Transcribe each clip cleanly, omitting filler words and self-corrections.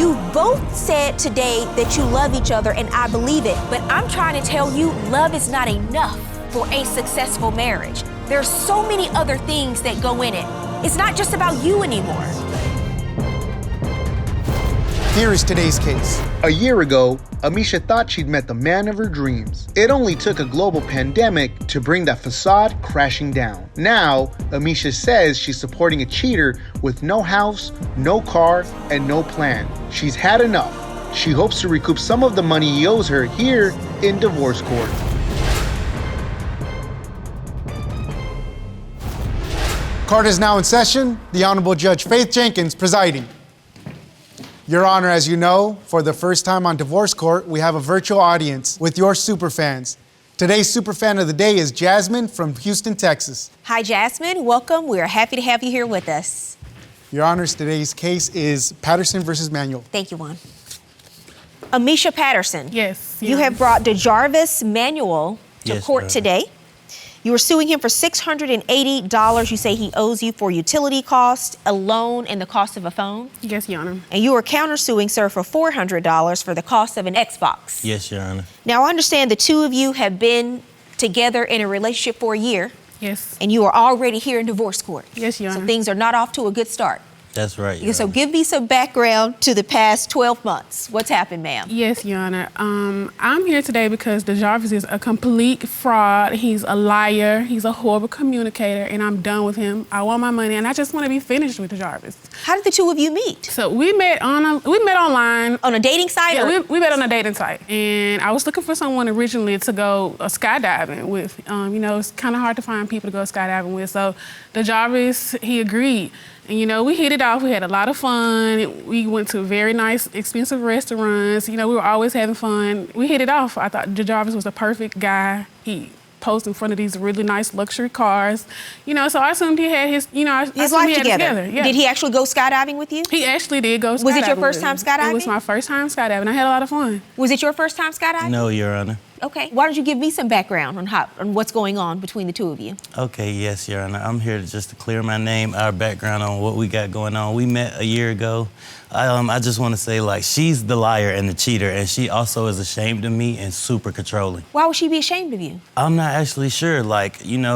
You both said today that you love each other, and I believe it, but I'm trying to tell you, love is not enough for a successful marriage. There's so many other things that go in it. It's not just about you anymore. Here is today's case. A year ago, Amesha thought she'd met the man of her dreams. It only took a global pandemic to bring that facade crashing down. Now, Amesha says she's supporting a cheater with no house, no car, and no plan. She's had enough. She hopes to recoup some of the money he owes her here in divorce court. Court is now in session. The Honorable Judge Faith Jenkins presiding. Your Honor, as you know, for the first time on Divorce Court, we have a virtual audience with your superfans. Today's superfan of the day is Jasmine from Houston, Texas. Hi, Jasmine. Welcome. We are happy to have you here with us. Your Honors, today's case is Patterson versus Manuel. Thank you, Juan. Amesha Patterson. Yes. You have brought DeJarvis Manuel to court today. You are suing him for $680. You say he owes you for utility costs, a loan, and the cost of a phone. Yes, Your Honor. And you are countersuing, sir, for $400 for the cost of an Xbox. Yes, Your Honor. Now, I understand the two of you have been together in a relationship for a year. Yes. And you are already here in divorce court. Yes, Your Honor. So things are not off to a good start. That's right, Your So Honor. give me some background to the past 12 months. What's happened, ma'am? Yes, Your Honor. I'm here today because DeJarvis is a complete fraud. He's a liar. He's a horrible communicator, and I'm done with him. I want my money, and I just want to be finished with DeJarvis. How did the two of you meet? So we met online. On a dating site? Yeah, we met on a dating site. And I was looking for someone originally to go skydiving with. You know, it's kind of hard to find people to go skydiving with. So DeJarvis, he agreed. And, we hit it off. We had a lot of fun. We went to very nice, expensive restaurants. We were always having fun. We hit it off. I thought DeJarvis was the perfect guy. He posed in front of these really nice luxury cars. So I assumed he had his life together. Yeah. Did he actually go skydiving with you? He actually did go skydiving. Was it your first time skydiving? It was my first time skydiving. I had a lot of fun. Was it your first time skydiving? No, Your Honor. Okay. Why don't you give me some background on what's going on between the two of you? Okay, yes, Your Honor. I'm here just to clear my name, our background on what we got going on. We met a year ago. I just want to say, she's the liar and the cheater, and she also is ashamed of me and super controlling. Why would she be ashamed of you? I'm not actually sure.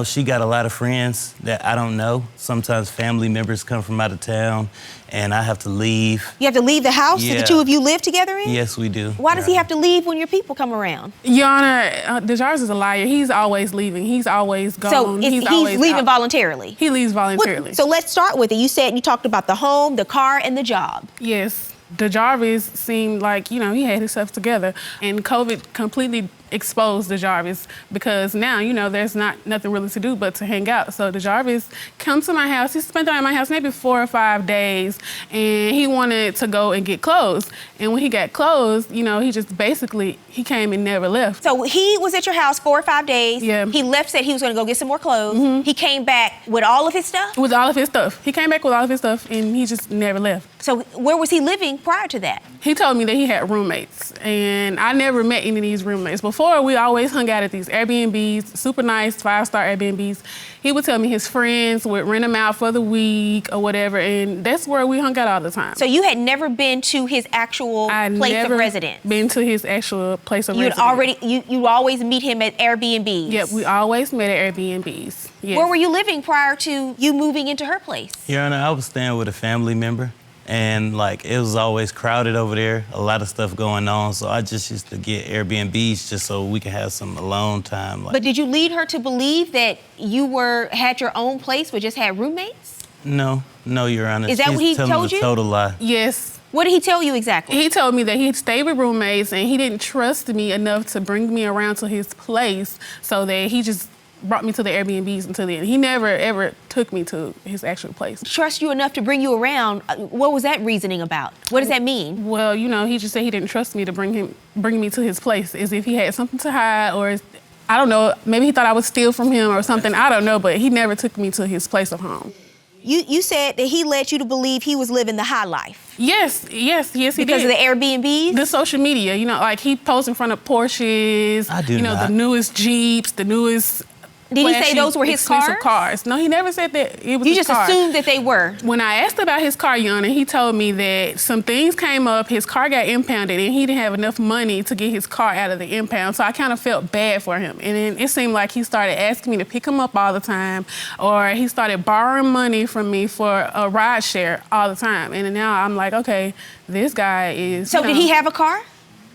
She got a lot of friends that I don't know. Sometimes family members come from out of town, and I have to leave. You have to leave the house that the two of you live together in? Yes, we do. Why does he have to leave when your people come around? Your Honor, DeJarvis is a liar. He's always leaving. He's always gone. So he's leaving voluntarily? He leaves voluntarily. So let's start with it. You said you talked about the home, the car, and the job. Yes. DeJarvis seemed like, he had his stuff together. And COVID completely exposed DeJarvis because now, there's nothing really to do but to hang out. So DeJarvis comes to my house. He spent time at my house maybe 4 or 5 days, and he wanted to go and get clothes. And when he got clothes, he just basically, he came and never left. So he was at your house 4 or 5 days. Yeah. He left, said he was going to go get some more clothes. Mm-hmm. He came back with all of his stuff? With all of his stuff. He came back with all of his stuff, and he just never left. So where was he living prior to that? He told me that he had roommates, and I never met any of these roommates. Before, we always hung out at these Airbnbs, super nice 5-star Airbnbs. He would tell me his friends would rent them out for the week or whatever, and that's where we hung out all the time. So you had never been to his actual place of residence? Been to his actual place of residence. You always meet him at Airbnbs? Yep, we always met at Airbnbs. Yes. Where were you living prior to you moving into her place? Your Honor, I was staying with a family member. And it was always crowded over there, a lot of stuff going on. So I just used to get Airbnbs just so we could have some alone time. But did you lead her to believe that you had your own place but just had roommates? No, Your Honor. Is that what he told you? A total lie. Yes. What did he tell you exactly? He told me that he'd stayed with roommates and he didn't trust me enough to bring me around to his place, so that he just brought me to the Airbnbs until then. He never, ever took me to his actual place. Trust you enough to bring you around. What was that reasoning about? What does that mean? Well, he just said he didn't trust me to bring me to his place, as if he had something to hide, or I don't know, maybe he thought I would steal from him or something. I don't know, but he never took me to his place of home. You said that he led you to believe he was living the high life. Yes, he did. Because of the Airbnbs? The social media, he posed in front of Porsches, the newest Jeeps, the newest Did he say those were his expensive cars? No, he never said that it was You his just car. assumed that they were. When I asked about his car, Your Honor, he told me that some things came up, his car got impounded, and he didn't have enough money to get his car out of the impound. So I kind of felt bad for him. And then it seemed like he started asking me to pick him up all the time, or he started borrowing money from me for a ride share all the time. And now I'm like, okay, this guy is. So did he have a car?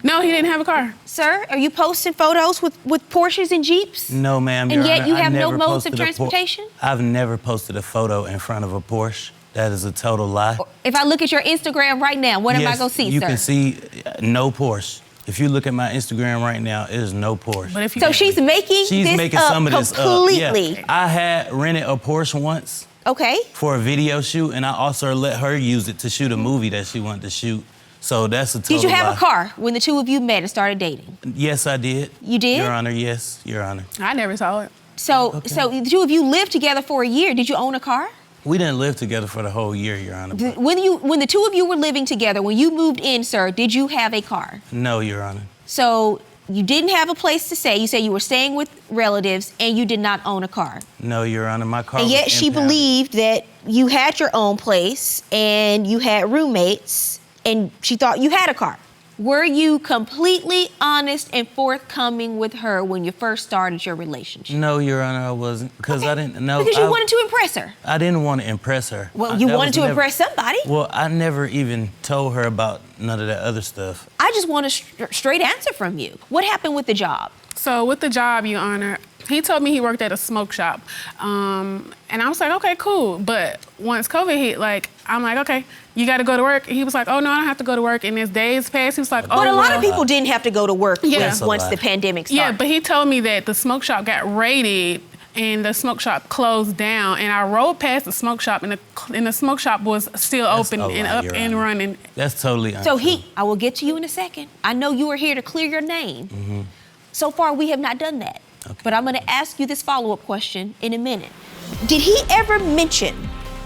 No, he didn't have a car. Sir, are you posting photos with Porsches and Jeeps? No, ma'am. And Your yet Honor, you I have no never modes of posted a transportation? I've never posted a photo in front of a Porsche. That is a total lie. If I look at your Instagram right now, what am I going to see, you sir? can see no Porsche. If you look at my Instagram right now, it is no Porsche. But if you So she's making this up some of this up. completely. Yeah. I had rented a Porsche once Okay. for a video shoot, and I also let her use it to shoot a movie that she wanted to shoot. So that's a total Did you have lie. a car when the two of you met and started dating? Yes, I did. You did? Your Honor, yes, Your Honor. I never saw it. So the two of you lived together for a year. Did you own a car? We didn't live together for the whole year, Your Honor. but- When the two of you were living together, when you moved in, sir, did you have a car? No, Your Honor. So you didn't have a place to stay. You said you were staying with relatives and you did not own a car. No, Your Honor. My car And was yet she impounded. believed that you had your own place and you had roommates and she thought you had a car. Were you completely honest and forthcoming with her when you first started your relationship? No, Your Honor, I wasn't. Because I didn't know. Because you wanted to impress her. I didn't want to impress her. Well, you That wanted was to never- impress somebody. Well, I never even told her about none of that other stuff. I just want a straight answer from you. What happened with the job? So with the job, Your Honor, he told me he worked at a smoke shop. And I was like, okay, cool. But once COVID hit, like, I'm like, okay, you got to go to work. He was like, oh, no, I don't have to go to work. And as days passed, he was like, oh, But a lot well. of people didn't have to go to work Yeah. once That's a lie. the pandemic Yeah, started. but he told me that the smoke shop got raided and the smoke shop closed down. And I rode past the smoke shop and the smoke shop was still That's open a and lie, up Your and Honor. running. That's totally So untrue. I will get to you in a second. I know you are here to clear your name. Mm-hmm. So far, we have not done that. Okay. But I'm going to ask you this follow-up question in a minute. Did he ever mention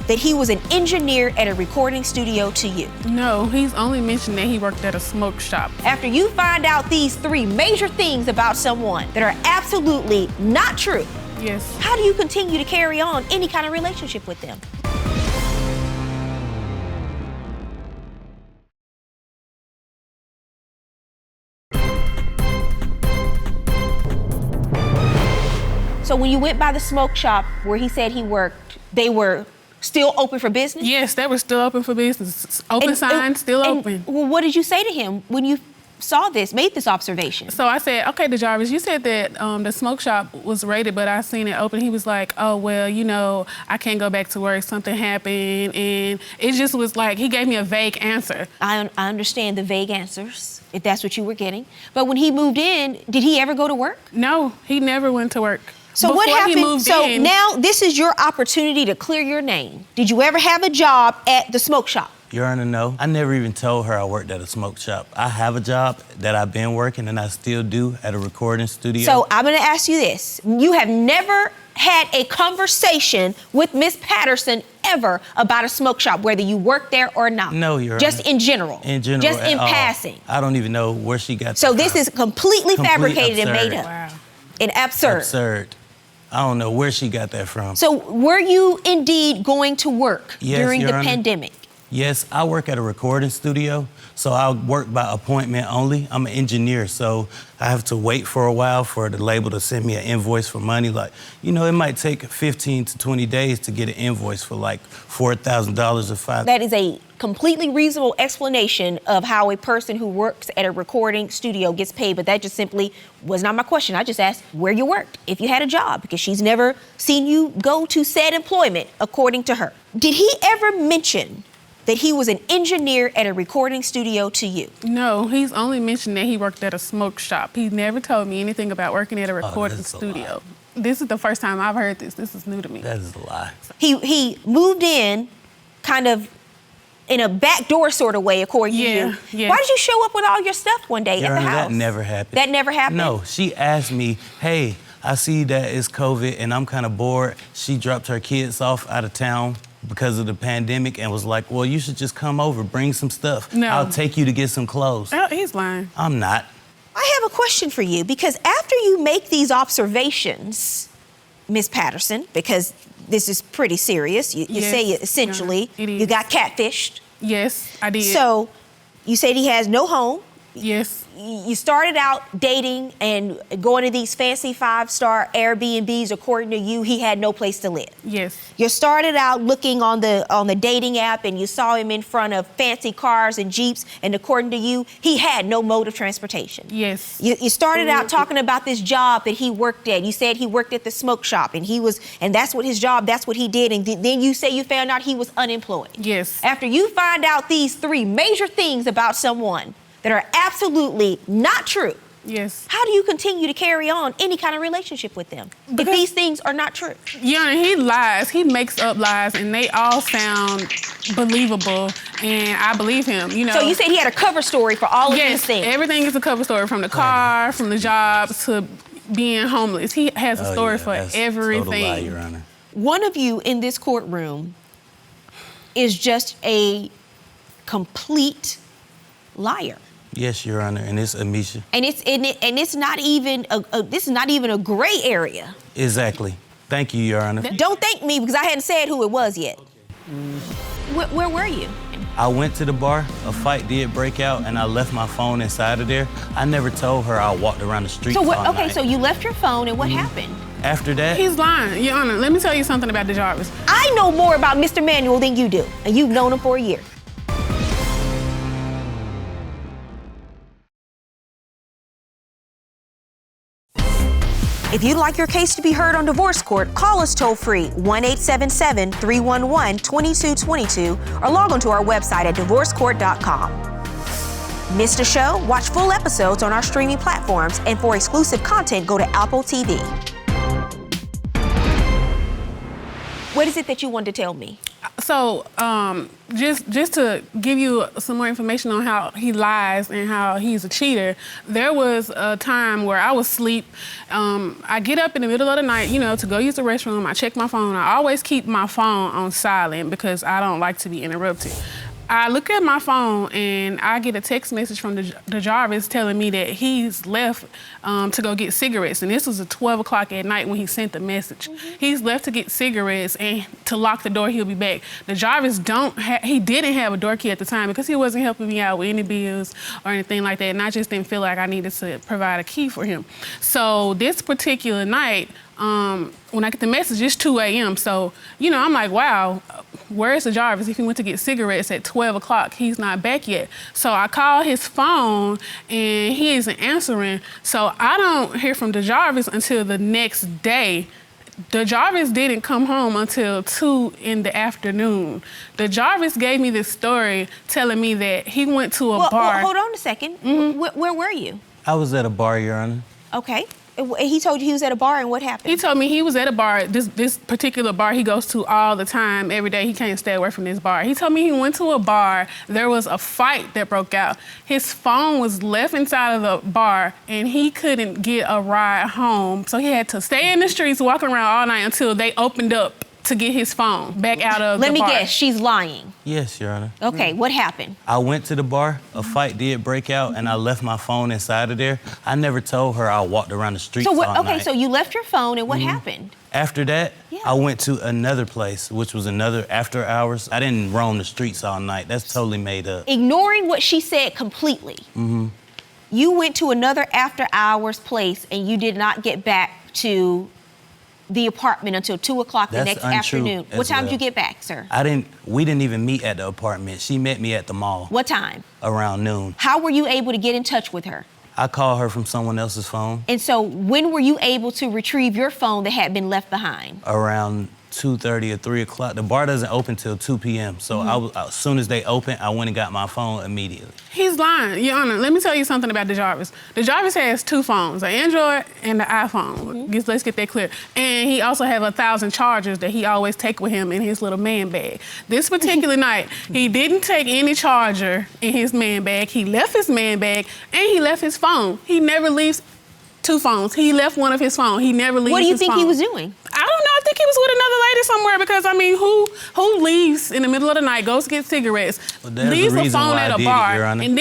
that he was an engineer at a recording studio to you? No, he's only mentioned that he worked at a smoke shop. After you find out these three major things about someone that are absolutely not true, Yes. how do you continue to carry on any kind of relationship with them? So when you went by the smoke shop where he said he worked, they were still open for business? Yes, they were still open for business. Open signs, still open. Well, what did you say to him when you saw this, made this observation? So I said, okay, DeJarvis, you said that the smoke shop was raided, but I seen it open. He was like, oh, well, you know, I can't go back to work. Something happened. And it just was like, he gave me a vague answer. I understand the vague answers, if that's what you were getting. But when he moved in, did he ever go to work? No, he never went to work. So what Before he happened? moved So in, now this is your opportunity to clear your name. Did you ever have a job at the smoke shop? Your Honor, no. I never even told her I worked at a smoke shop. I have a job that I've been working and I still do at a recording studio. So I'm going to ask you this. You have never had a conversation with Miss Patterson ever about a smoke shop, whether you work there or not? No, Your Honor. Just in general? In general, Just at in all. passing? I don't even know where she got So that this from. is completely Complete fabricated and absurd. made up? Wow. And absurd. Absurd. I don't know where she got that from. So were you indeed going to work Yes, during Your the Honor. pandemic? Yes, I work at a recording studio, so I work by appointment only. I'm an engineer, so I have to wait for a while for the label to send me an invoice for money. Like, you know, it might take 15 to 20 days to get an invoice for like $4,000 or $5,000. That is a completely reasonable explanation of how a person who works at a recording studio gets paid, but that just simply was not my question. I just asked where you worked, if you had a job, because she's never seen you go to said employment, according to her. Did he ever mention that he was an engineer at a recording studio to you? No, he's only mentioned that he worked at a smoke shop. He never told me anything about working at a recording that's a studio. This is the first time I've heard this. This is new to me. That is a lie. He moved in kind of in a backdoor sort of way, according to Yeah, you. yeah. Why did you show up with all your stuff one day Your at the Honor, house? that never happened. That never happened? No, she asked me, hey, I see that it's COVID and I'm kind of bored. She dropped her kids off out of town because of the pandemic and was like, well, you should just come over, bring some stuff. No. I'll take you to get some clothes. Oh, he's lying. I'm not. I have a question for you, because after you make these observations, Miss Patterson, because this is pretty serious. You Yes, say essentially it is. you got catfished. Yes, I did. So you said he has no home. yes, You started out dating and going to these fancy 5-star Airbnbs. According to you, he had no place to live. yes, You started out looking on the dating app and you saw him in front of fancy cars and Jeeps, and according to you, he had no mode of transportation. yes. You started out talking about this job that he worked at. You said he worked at the smoke shop and that's what his job, that's what he did. And then you say you found out he was unemployed. Yes. After you find out these 3 major things about someone that are absolutely not true, Yes. how do you continue to carry on any kind of relationship with them if Because- these things are not true? Yeah, and he lies. He makes up lies, and they all sound believable, and I believe him. You know. So you said he had a cover story for all of these yes, things. everything is a cover story, from the car, from the job, to being homeless. He has a Oh, story yeah, for that's everything. Total lie, Your Honor. One of you in this courtroom is just a complete liar. Yes, Your Honor, and it's Amesha. And it's not even this is not even a gray area. Exactly. Thank you, Your Honor. Don't thank me because I hadn't said who it was yet. Where were you? I went to the bar, a fight did break out, and I left my phone inside of there. I never told her I walked around the streets So what? all Okay, night. so you left your phone, and what happened? After that, He's lying. Your Honor, let me tell you something about the Jarvis. I know more about Mr. Manuel than you do, and you've known him for a year. If you'd like your case to be heard on divorce court, call us toll-free 1-877-311-2222 or log on to our website at divorcecourt.com. Missed a show? Watch full episodes on our streaming platforms, and for exclusive content, go to Apple TV. What is it that you wanted to tell me? So, just to give you some more information on how he lies and how he's a cheater, there was a time where I was asleep. I get up in the middle of the night, to go use the restroom. I check my phone. I always keep my phone on silent because I don't like to be interrupted. I look at my phone and I get a text message from the Jarvis telling me that he's left to go get cigarettes. And this was at 12 o'clock at night when he sent the message. He's left to get cigarettes and to lock the door, he'll be back. The Jarvis he didn't have a door key at the time because he wasn't helping me out with any bills or anything like that. And I just didn't feel like I needed to provide a key for him. So this particular night, when I get the message, it's 2 a.m. So, I'm like, wow, where's the Jarvis? If he went to get cigarettes at 12 o'clock, he's not back yet. So I call his phone and he isn't answering. So I don't hear from the Jarvis until the next day. The Jarvis didn't come home until 2 in the afternoon. The Jarvis gave me this story telling me that he went to a bar. Well, hold on a second. Where were you? I was at a bar, Your Honor. Okay. He told you he was at a bar, and what happened? He told me he was at a bar, this particular bar he goes to all the time, every day. He can't stay away from this bar. He told me he went to a bar. There was a fight that broke out. His phone was left inside of the bar, and he couldn't get a ride home. So he had to stay in the streets, walking around all night until they opened up to get his phone back out of the bar. Let me guess, she's lying. Yes, Your Honor. Okay, what happened? I went to the bar, a fight did break out, and I left my phone inside of there. I never told her I walked around the streets all night. So you left your phone, and what happened? After that, Yeah. I went to another place, which was another after hours. I didn't roam the streets all night. That's totally made up. Ignoring what she said completely, you went to another after hours place, and you did not get back to the apartment until 2 o'clock the That's next untrue afternoon. as What time did well. you get back, sir? We didn't even meet at the apartment. She met me at the mall What time? around noon. How were you able to get in touch with her? I called her from someone else's phone And so when were you able to retrieve your phone that had been left behind? around 2:30 or 3 o'clock. The bar doesn't open till 2 p.m. So as soon as they opened, I went and got my phone immediately. He's lying, Your Honor. Let me tell you something about the Jarvis. The Jarvis has 2 phones, an Android and the iPhone. Let's get that clear. And he also has 1,000 chargers that he always take with him in his little man bag. This particular night, he didn't take any charger in his man bag. He left his man bag and he left his phone. He never leaves 2 phones. He left one of his phone. He never leaves his phone. What do you think he was doing? I don't know. I think he was with another lady somewhere because, who leaves in the middle of the night, goes to get cigarettes, Well, there's leaves the a reason phone why I at a did it, bar, Your Honor. and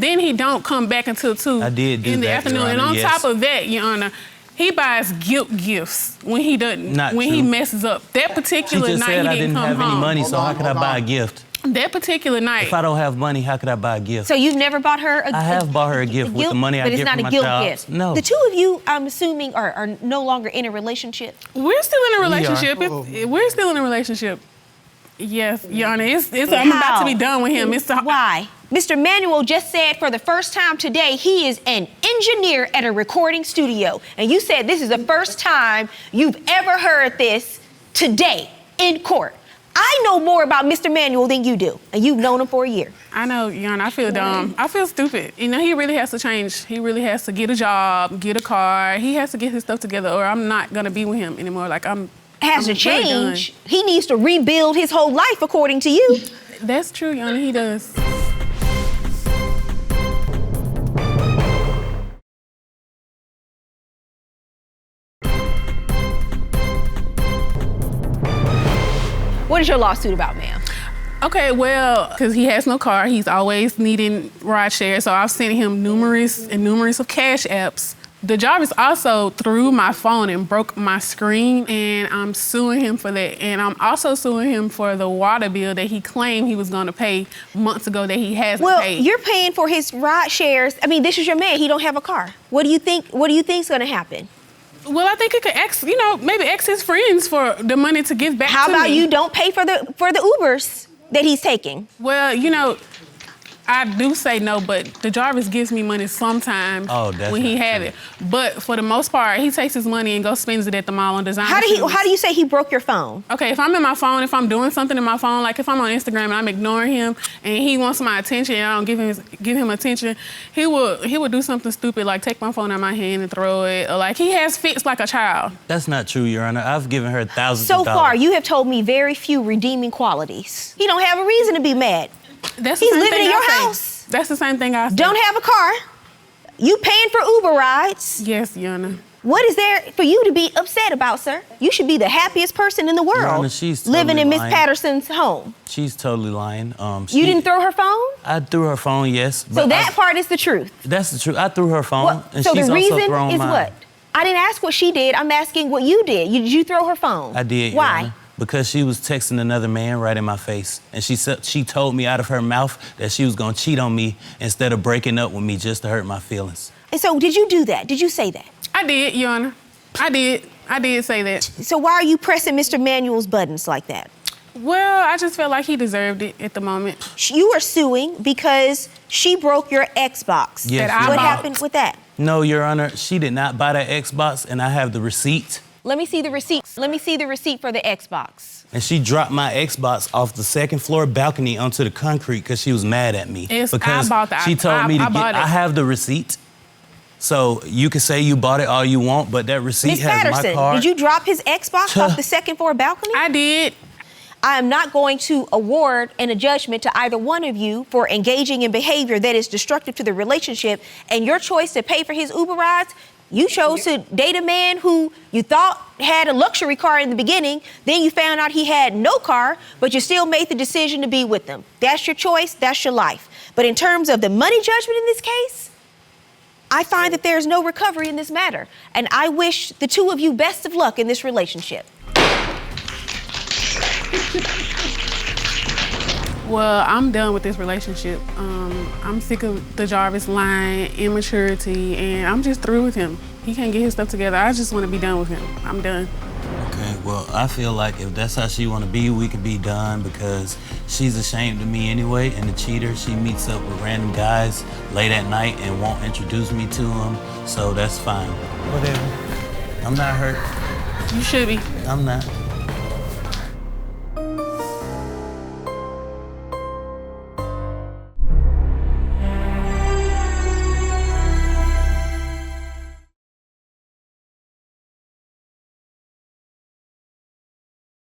then he don't come back until 2 I did do in the that, afternoon. Your And Honor, on yes. top of that, Your Honor, He buys guilt gifts when he doesn't, Not when true. he messes up. That She particular just night, said he I didn't didn't come have any home. money, so how could I hold buy a on. gift? That particular night. If I don't have money, how could I buy a gift? So you've never bought her I have bought her a gift with the money I but it's get not from a my guilt job. gift. No. The two of you, I'm assuming, are no longer in a relationship. We're still in a are. relationship. We're still in a relationship. Yes, Your Honor. I'm about to be done with him. Why? Mr. Manuel just said for the first time today he is an engineer at a recording studio. And you said this is the first time you've ever heard this today in court. I know more about Mr. Manuel than you do, and you've known him for a year. I know, Your Honor, I feel dumb. I feel stupid. You know, he really has to change. He really has to get a job, get a car. He has to get his stuff together, or I'm not gonna be with him anymore. Like, I'm Has to really change. done. He needs to rebuild his whole life, according to you. That's true, Your Honor, he does. What is your lawsuit about, ma'am? Okay, well, because he has no car, he's always needing ride share, so I've sent him numerous of cash apps. The Jarvis also threw my phone and broke my screen, and I'm suing him for that. And I'm also suing him for the water bill that he claimed he was going to pay months ago that he hasn't paid. Well, you're paying for his ride shares. I mean, this is your man. He don't have a car. What do you think? What do you think's going to happen? Well, I think he could maybe ask his friends for the money to give back How to me. about you don't pay for the Ubers that he's taking? Well, I do say no, but the Jarvis gives me money sometimes when he have it. But for the most part, he takes his money and goes spends it at the mall on designer shoes. How do you say he broke your phone? Okay, if I'm in my phone, if I'm doing something in my phone, like if I'm on Instagram and I'm ignoring him and he wants my attention and I don't give him attention, he would do something stupid like take my phone out of my hand and throw it, or like he has fits like a child. That's not true, Your Honor. I've given her thousands So of dollars. far, you have told me very few redeeming qualities. He don't have a reason to be mad. That's the He's same living thing in I your say. house. That's the same thing I say. Don't have a car. You paying for Uber rides. Yes, Your Honor. What is there for you to be upset about, sir? You should be the happiest person in the world. Your Honor, she's living totally in Miss lying. Patterson's home. She's totally lying. You didn't throw her phone? I threw her phone, yes. So but that part is the truth. That's the truth. I threw her phone, Well, and so she's the also reason thrown is mine. what? I didn't ask what she did. I'm asking what you did. Did you throw her phone? I did. Your Why? Honor. Because she was texting another man right in my face. And she told me out of her mouth that she was gonna cheat on me instead of breaking up with me just to hurt my feelings. And so did you do that? Did you say that? I did, Your Honor. I did say that. So why are you pressing Mr. Manuel's buttons like that? Well, I just felt like he deserved it at the moment. You are suing because she broke your Xbox. Yes, That I Your What Honor. happened with that? No, Your Honor, she did not buy that Xbox, and I have the receipt. Let me see the receipt. Let me see the receipt for the Xbox. And she dropped my Xbox off the second floor balcony onto the concrete because she was mad at me. Yes, I because bought that. she told me to I get. bought it. I have the receipt. So you can say you bought it all you want, but that receipt Miss has my Patterson, card. did you drop his Xbox off the second floor balcony? I did. I am not going to award a judgment to either one of you for engaging in behavior that is destructive to the relationship. And your choice to pay for his Uber rides, you chose to date a man who you thought had a luxury car in the beginning. Then you found out he had no car, but you still made the decision to be with him. That's your choice. That's your life. But in terms of the money judgment in this case, I find that there's no recovery in this matter. And I wish the two of you best of luck in this relationship. Well, I'm done with this relationship. I'm sick of the Jarvis lying, immaturity, and I'm just through with him. He can't get his stuff together. I just want to be done with him. I'm done. Okay, well, I feel like if that's how she want to be, we could be done because she's ashamed of me anyway. And the cheater, she meets up with random guys late at night and won't introduce me to them. So that's fine. Whatever. I'm not hurt. You should be. I'm not.